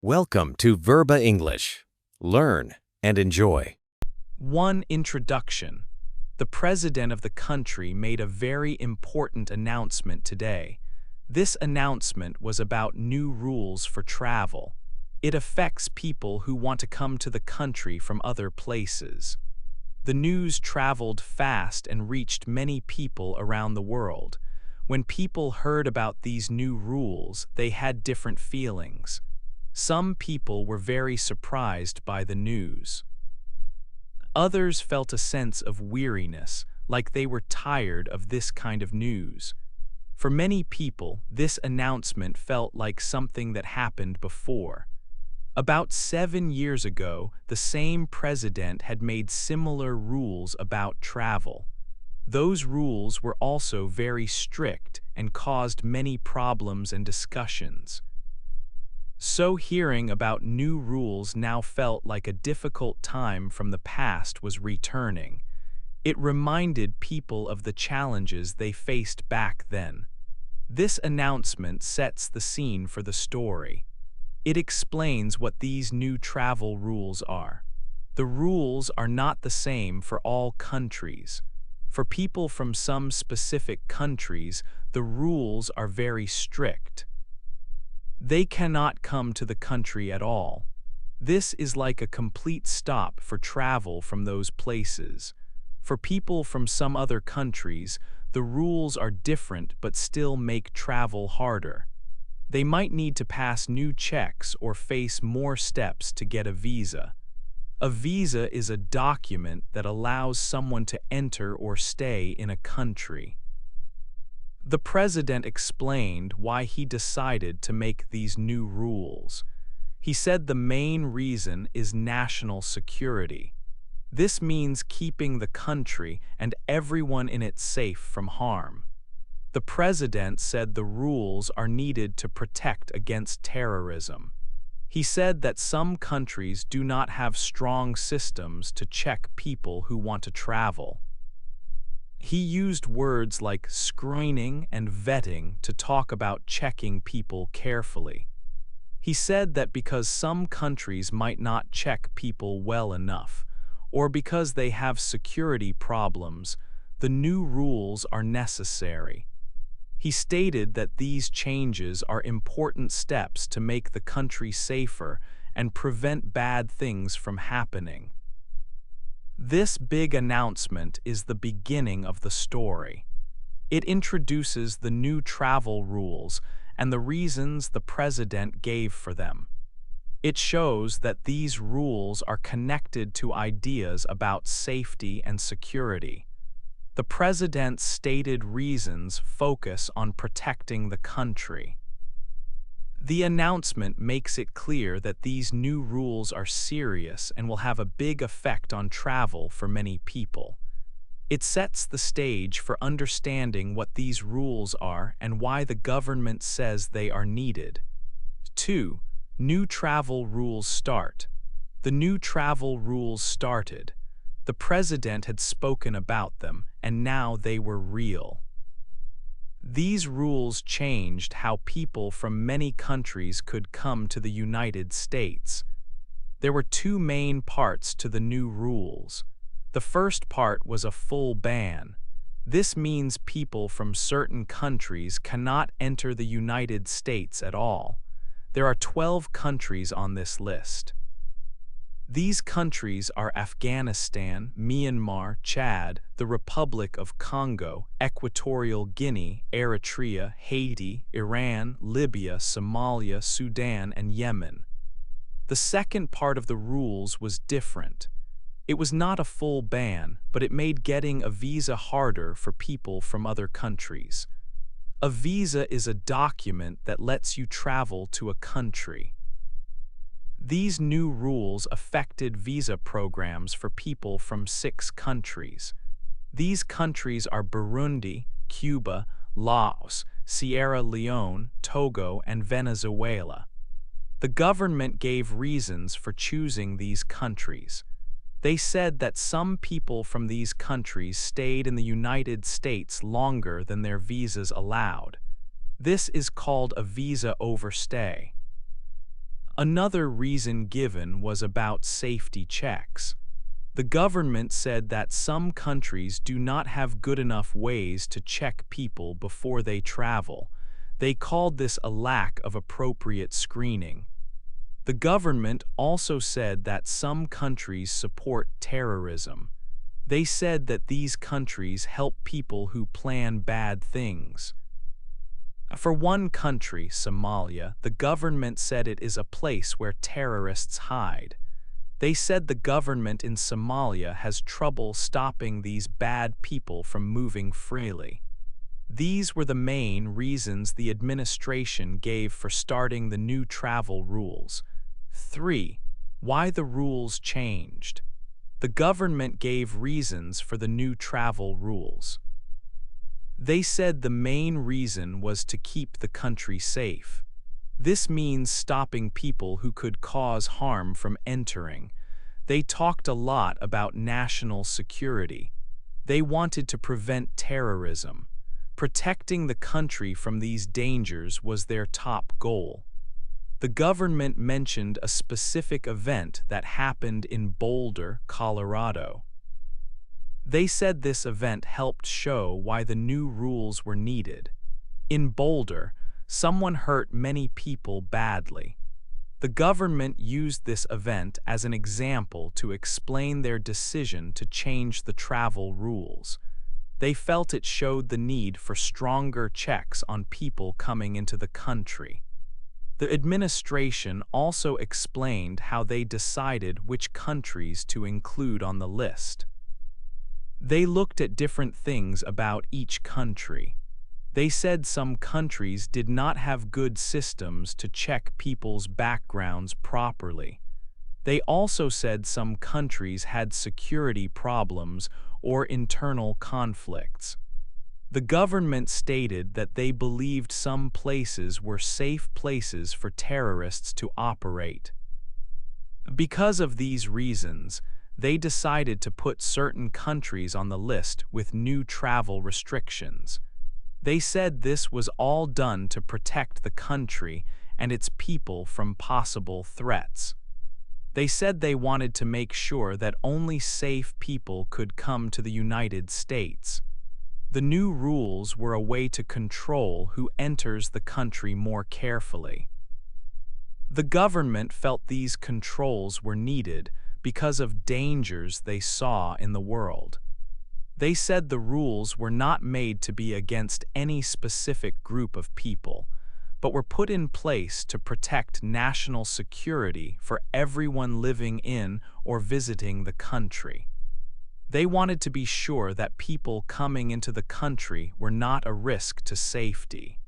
Welcome to Verba English. Learn and enjoy. 1. Introduction. The president of the country made a very important announcement today. This announcement was about new rules for travel. It affects people who want to come to the country from other places. The news traveled fast and reached many people around the world. When people heard about these new rules, they had different feelings. Some people were very surprised by the news. Others felt a sense of weariness, like they were tired of this kind of news. For many people, this announcement felt like something that happened before. About 7 years ago, the same president had made similar rules about travel. Those rules were also very strict and caused many problems and discussions. So hearing about new rules now felt like a difficult time from the past was returning. It reminded people of the challenges they faced back then. This announcement sets the scene for the story. It explains what these new travel rules are. The rules are not the same for all countries. For people from some specific countries, the rules are very strict. They cannot come to the country at all. This is like a complete stop for travel from those places. For people from some other countries, the rules are different but still make travel harder. They might need to pass new checks or face more steps to get a visa. A visa is a document that allows someone to enter or stay in a country. The president explained why he decided to make these new rules. He said the main reason is national security. This means keeping the country and everyone in it safe from harm. The president said the rules are needed to protect against terrorism. He said that some countries do not have strong systems to check people who want to travel. He used words like screening and vetting to talk about checking people carefully. He said that because some countries might not check people well enough, or because they have security problems, the new rules are necessary. He stated that these changes are important steps to make the country safer and prevent bad things from happening. This big announcement is the beginning of the story. It introduces the new travel rules and the reasons the president gave for them. It shows that these rules are connected to ideas about safety and security. The president's stated reasons focus on protecting the country. The announcement makes it clear that these new rules are serious and will have a big effect on travel for many people. It sets the stage for understanding what these rules are and why the government says they are needed. 2. New travel rules start. The new travel rules started. The president had spoken about them, and now they were real. These rules changed how people from many countries could come to the United States. There were two main parts to the new rules. The first part was a full ban. This means people from certain countries cannot enter the United States at all. There are 12 countries on this list. These countries are Afghanistan, Myanmar, Chad, the Republic of Congo, Equatorial Guinea, Eritrea, Haiti, Iran, Libya, Somalia, Sudan, and Yemen. The second part of the rules was different. It was not a full ban, but it made getting a visa harder for people from other countries. A visa is a document that lets you travel to a country. These new rules affected visa programs for people from 6 countries. These countries are Burundi, Cuba, Laos, Sierra Leone, Togo, and Venezuela. The government gave reasons for choosing these countries. They said that some people from these countries stayed in the United States longer than their visas allowed. This is called a visa overstay. Another reason given was about safety checks. The government said that some countries do not have good enough ways to check people before they travel. They called this a lack of appropriate screening. The government also said that some countries support terrorism. They said that these countries help people who plan bad things. For one country, Somalia, the government said it is a place where terrorists hide. They said the government in Somalia has trouble stopping these bad people from moving freely. These were the main reasons the administration gave for starting the new travel rules. 3. Why the rules changed. The government gave reasons for the new travel rules. They said the main reason was to keep the country safe. This means stopping people who could cause harm from entering. They talked a lot about national security. They wanted to prevent terrorism. Protecting the country from these dangers was their top goal. The government mentioned a specific event that happened in Boulder, Colorado. They said this event helped show why the new rules were needed. In Boulder, someone hurt many people badly. The government used this event as an example to explain their decision to change the travel rules. They felt it showed the need for stronger checks on people coming into the country. The administration also explained how they decided which countries to include on the list. They looked at different things about each country. They said some countries did not have good systems to check people's backgrounds properly. They also said some countries had security problems or internal conflicts. The government stated that they believed some places were safe places for terrorists to operate. Because of these reasons, they decided to put certain countries on the list with new travel restrictions. They said this was all done to protect the country and its people from possible threats. They said they wanted to make sure that only safe people could come to the United States. The new rules were a way to control who enters the country more carefully. The government felt these controls were needed because of dangers they saw in the world. They said the rules were not made to be against any specific group of people, but were put in place to protect national security for everyone living in or visiting the country. They wanted to be sure that people coming into the country were not a risk to safety.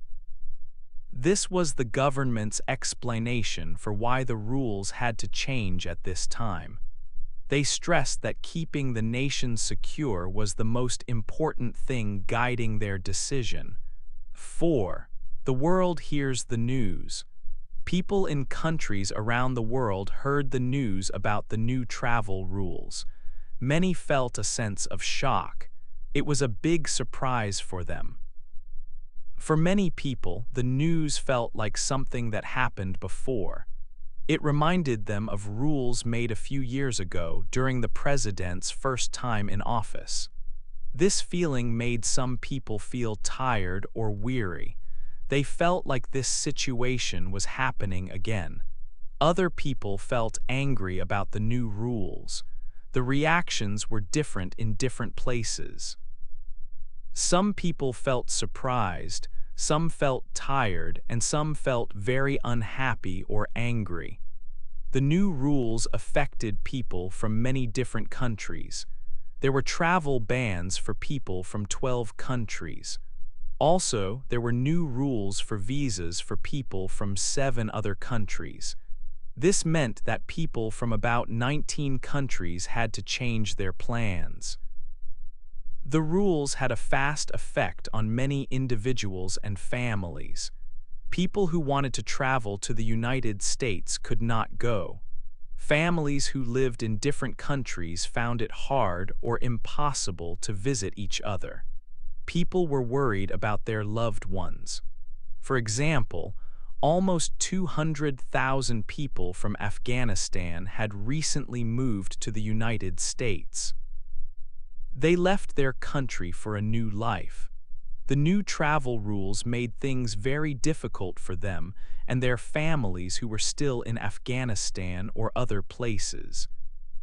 This was the government's explanation for why the rules had to change at this time. They stressed that keeping the nation secure was the most important thing guiding their decision. 4. The world hears the news. People in countries around the world heard the news about the new travel rules. Many felt a sense of shock. It was a big surprise for them. For many people, the news felt like something that happened before. It reminded them of rules made a few years ago during the president's first time in office. This feeling made some people feel tired or weary. They felt like this situation was happening again. Other people felt angry about the new rules. The reactions were different in different places. Some people felt surprised, some felt tired, and some felt very unhappy or angry. The new rules affected people from many different countries. There were travel bans for people from 12 countries. Also, there were new rules for visas for people from 7 other countries. This meant that people from about 19 countries had to change their plans. The rules had a fast effect on many individuals and families. People who wanted to travel to the United States could not go. Families who lived in different countries found it hard or impossible to visit each other. People were worried about their loved ones. For example, Almost 200,000 people from Afghanistan had recently moved to the United States. They left their country for a new life. The new travel rules made things very difficult for them and their families who were still in Afghanistan or other places.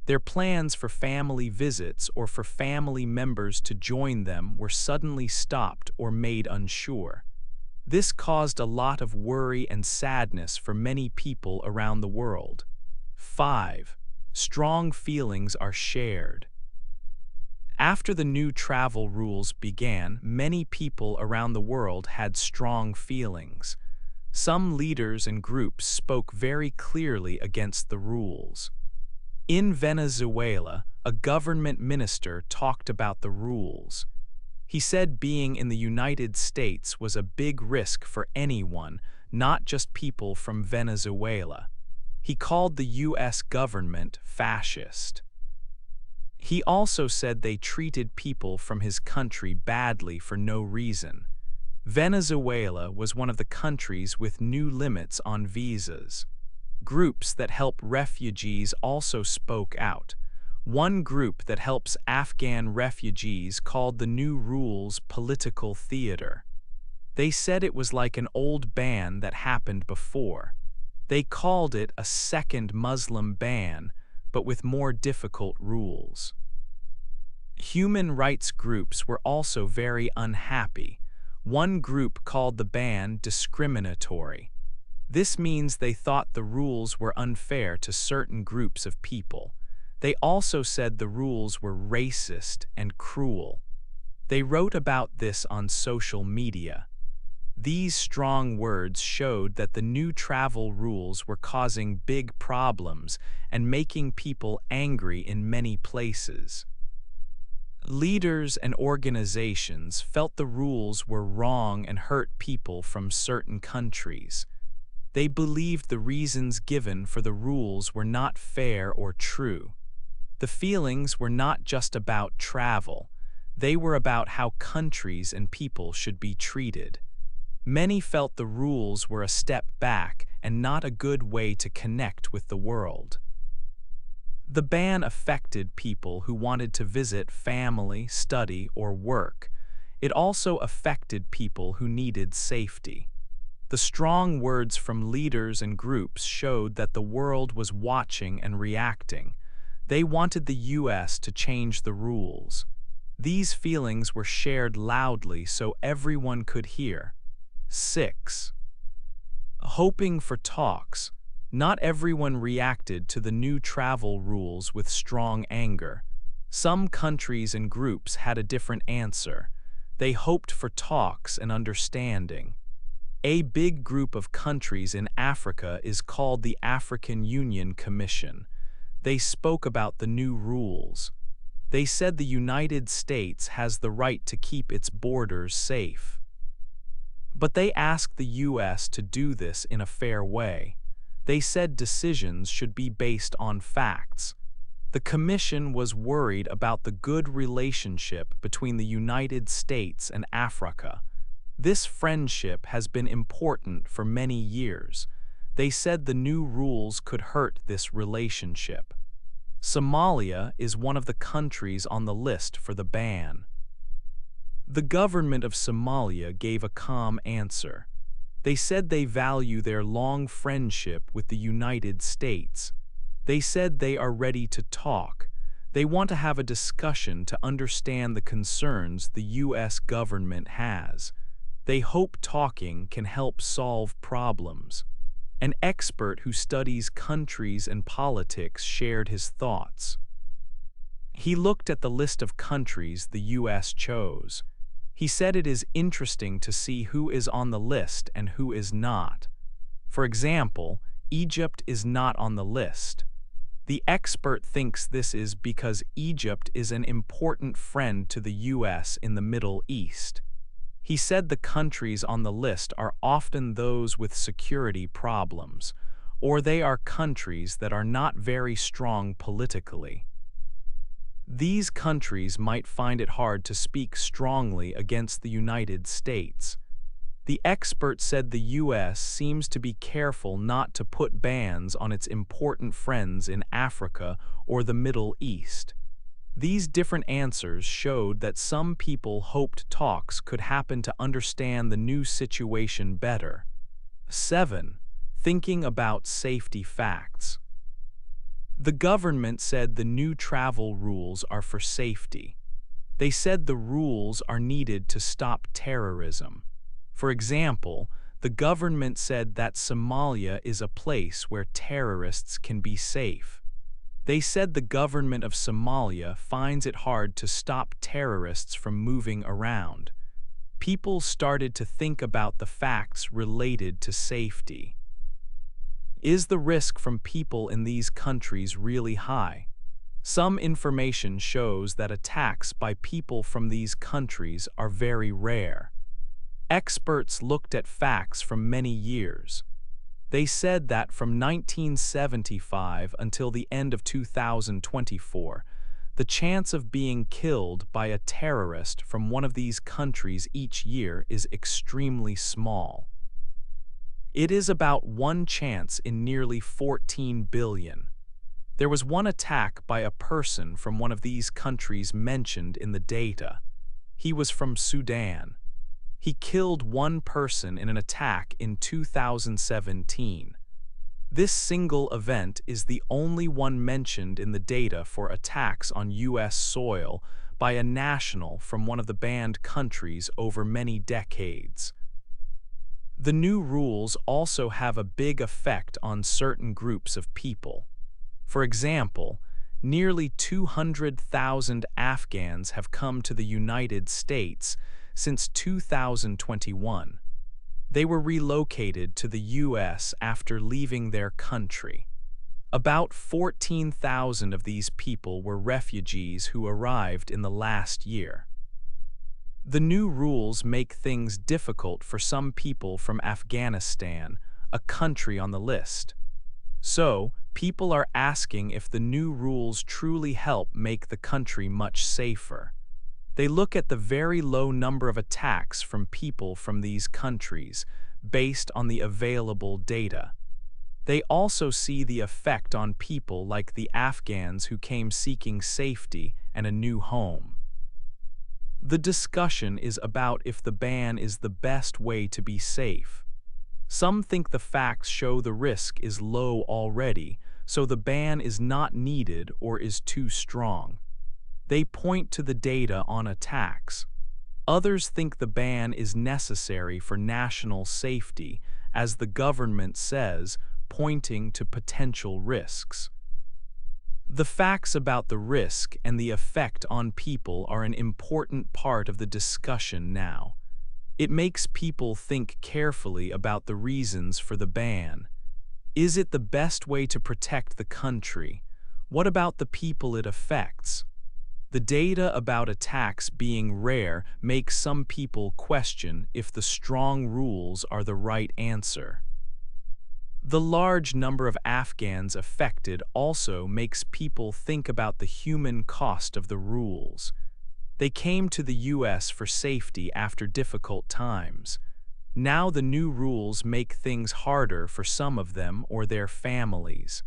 Their plans for family visits or for family members to join them were suddenly stopped or made unsure. This caused a lot of worry and sadness for many people around the world. 5. Strong feelings are shared. After the new travel rules began, many people around the world had strong feelings. Some leaders and groups spoke very clearly against the rules. In Venezuela, a government minister talked about the rules. He said being in the United States was a big risk for anyone, not just people from Venezuela. He called the U.S. government fascist. He also said they treated people from his country badly for no reason. Venezuela was one of the countries with new limits on visas. Groups that help refugees also spoke out. One group that helps Afghan refugees called the new rules political theater. They said it was like an old ban that happened before. They called it a second Muslim ban, but with more difficult rules. Human rights groups were also very unhappy. One group called the ban discriminatory. This means they thought the rules were unfair to certain groups of people. They also said the rules were racist and cruel. They wrote about this on social media. These strong words showed that the new travel rules were causing big problems and making people angry in many places. Leaders and organizations felt the rules were wrong and hurt people from certain countries. They believed the reasons given for the rules were not fair or true. The feelings were not just about travel. They were about how countries and people should be treated. Many felt the rules were a step back and not a good way to connect with the world. The ban affected people who wanted to visit family, study, or work. It also affected people who needed safety. The strong words from leaders and groups showed that the world was watching and reacting. They wanted the U.S. to change the rules. These feelings were shared loudly so everyone could hear. 6. Hoping for talks. Not everyone reacted to the new travel rules with strong anger. Some countries and groups had a different answer. They hoped for talks and understanding. A big group of countries in Africa is called the African Union Commission. They spoke about the new rules. They said the United States has the right to keep its borders safe. But they asked the U.S. to do this in a fair way. They said decisions should be based on facts. The Commission was worried about the good relationship between the United States and Africa. This friendship has been important for many years. They said the new rules could hurt this relationship. Somalia is one of the countries on the list for the ban. The government of Somalia gave a calm answer. They said they value their long friendship with the United States. They said they are ready to talk. They want to have a discussion to understand the concerns the U.S. government has. They hope talking can help solve problems. An expert who studies countries and politics shared his thoughts. He looked at the list of countries the U.S. chose. He said it is interesting to see who is on the list and who is not. For example, Egypt is not on the list. The expert thinks this is because Egypt is an important friend to the U.S. in the Middle East. He said the countries on the list are often those with security problems, or they are countries that are not very strong politically. These countries might find it hard to speak strongly against the United States. The expert said the U.S. seems to be careful not to put bans on its important friends in Africa or the Middle East. These different answers showed that some people hoped talks could happen to understand the new situation better. 7. Thinking about safety facts. The government said the new travel rules are for safety. They said the rules are needed to stop terrorism. For example, the government said that Somalia is a place where terrorists can be safe. They said the government of Somalia finds it hard to stop terrorists from moving around. People started to think about the facts related to safety. Is the risk from people in these countries really high? Some information shows that attacks by people from these countries are very rare. Experts looked at facts from many years. They said that from 1975 until the end of 2024, the chance of being killed by a terrorist from one of these countries each year is extremely small. It is about one chance in nearly 14 billion. There was one attack by a person from one of these countries mentioned in the data. He was from Sudan. He killed one person in an attack in 2017. This single event is the only one mentioned in the data for attacks on U.S. soil by a national from one of the banned countries over many decades. The new rules also have a big effect on certain groups of people. For example, nearly 200,000 Afghans have come to the United States since 2021. They were relocated to the U.S. after leaving their country. About 14,000 of these people were refugees who arrived in the last year. The new rules make things difficult for some people from Afghanistan, a country on the list. So, people are asking if the new rules truly help make the country much safer. They look at the very low number of attacks from people from these countries, based on the available data. They also see the effect on people like the Afghans who came seeking safety and a new home. The discussion is about if the ban is the best way to be safe. Some think the facts show the risk is low already, so the ban is not needed or is too strong. They point to the data on attacks. Others think the ban is necessary for national safety, as the government says, pointing to potential risks. The facts about the risk and the effect on people are an important part of the discussion now. It makes people think carefully about the reasons for the ban. Is it the best way to protect the country? What about the people it affects? The data about attacks being rare makes some people question if the strong rules are the right answer. The large number of Afghans affected also makes people think about the human cost of the rules. They came to the U.S. for safety after difficult times. Now the new rules make things harder for some of them or their families.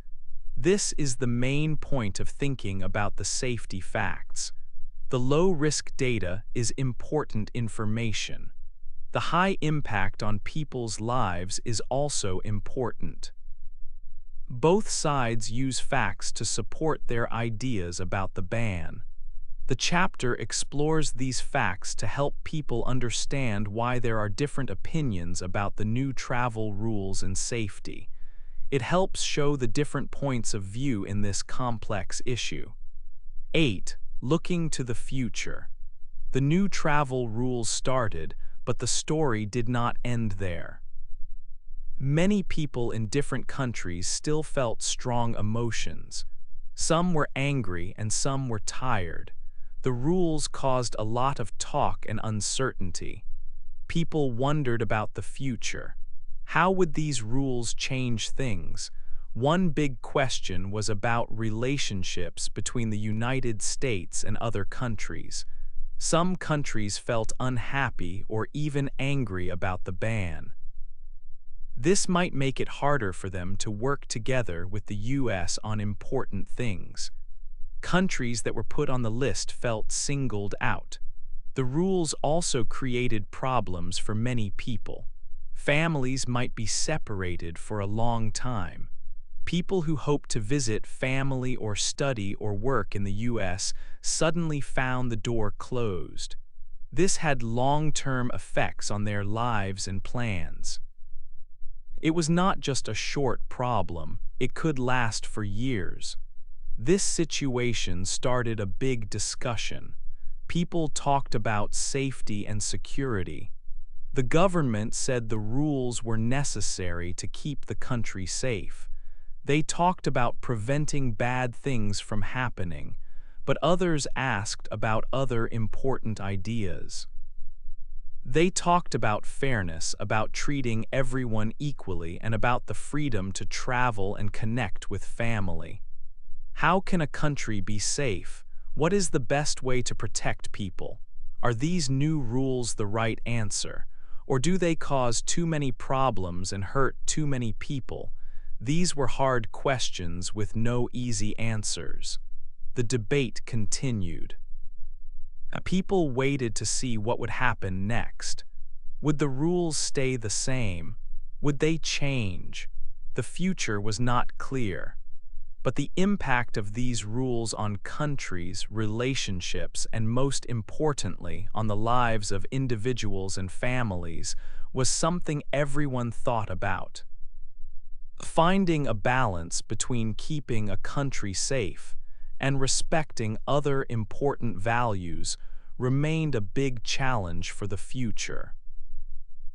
This is the main point of thinking about the safety facts. The low-risk data is important information. The high impact on people's lives is also important. Both sides use facts to support their ideas about the ban. The chapter explores these facts to help people understand why there are different opinions about the new travel rules and safety. It helps show the different points of view in this complex issue. 8. Looking to the future. The new travel rules started, but the story did not end there. Many people in different countries still felt strong emotions. Some were angry and some were tired. The rules caused a lot of talk and uncertainty. People wondered about the future. How would these rules change things? One big question was about relationships between the United States and other countries. Some countries felt unhappy or even angry about the ban. This might make it harder for them to work together with the U.S. on important things. Countries that were put on the list felt singled out. The rules also created problems for many people. Families might be separated for a long time. People who hoped to visit family or study or work in the U.S. suddenly found the door closed. This had long-term effects on their lives and plans. It was not just a short problem, it could last for years. This situation started a big discussion. People talked about safety and security. The government said the rules were necessary to keep the country safe. They talked about preventing bad things from happening, but others asked about other important ideas. They talked about fairness, about treating everyone equally, and about the freedom to travel and connect with family. How can a country be safe? What is the best way to protect people? Are these new rules the right answer? Or do they cause too many problems and hurt too many people? These were hard questions with no easy answers. The debate continued. People waited to see what would happen next. Would the rules stay the same? Would they change? The future was not clear. But the impact of these rules on countries, relationships, and most importantly, on the lives of individuals and families, was something everyone thought about. Finding a balance between keeping a country safe and respecting other important values remained a big challenge for the future.